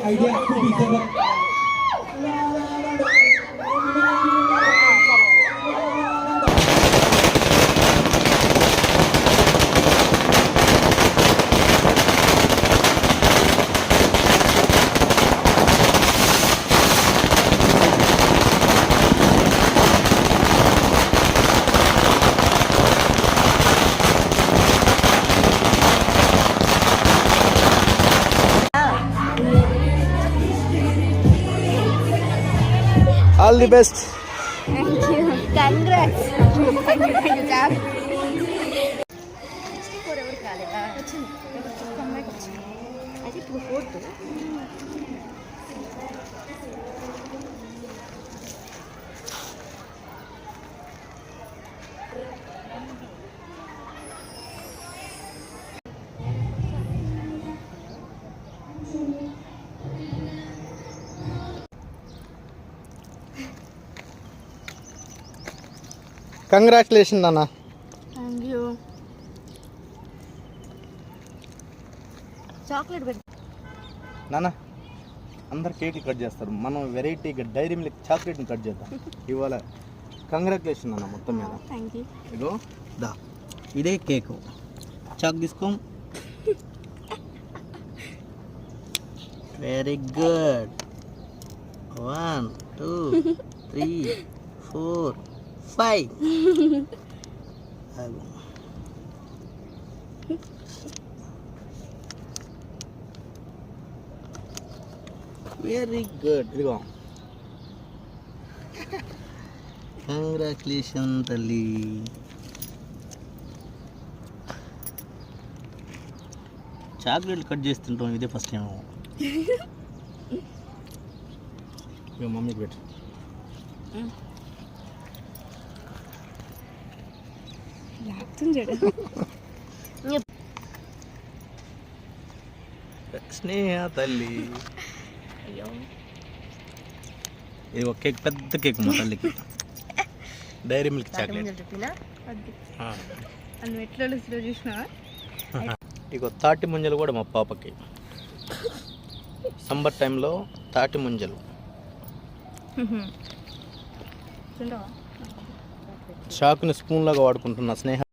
idea to be given. All the best. Thank you. Congrats. Thank you, Jack. ఎవరు కాలేదా వచ్చింది ఒక అమ్మాయికి వచ్చింది అయితే ఇప్పుడు fourth Congratulations, Nana. Thank you chocolate పెట్టి నాన్న అందరు కేక్ కట్ చేస్తారు, మనం వెరైటీగా డైరీ మిల్క్ చాక్లెట్ని కట్ చేద్దాం ఇవాళ. కంగ్రాచులేషన్ అన్న మొత్తం మీద. Thank you. ఇగో దా, ఇదే కేకు. చాక్ తీసుకో. Very good. 1 2 3 4 5. Very good. ఇదిగో కంగ్రాచులేషన్ తల్లి. చాక్లెట్లు కట్ చేస్తుంటాం, ఇదే ఫస్ట్ టైం. ఇక మమ్మీకి పెట్టు. స్నేహ తల్లి. అయ్యో ఇది ఒక కేక్, పెద్ద కేక్ మా తల్లికి. Dairy Milk chocolate. నువ్వు ఎట్లా చూసినా ఇగో తాటి ముంజలు కూడా మా పాపకి. సమ్మర్ టైంలో తాటి ముంజలు. చాకుని స్పూన్ లాగా వాడుకుంటున్నా స్నేహ.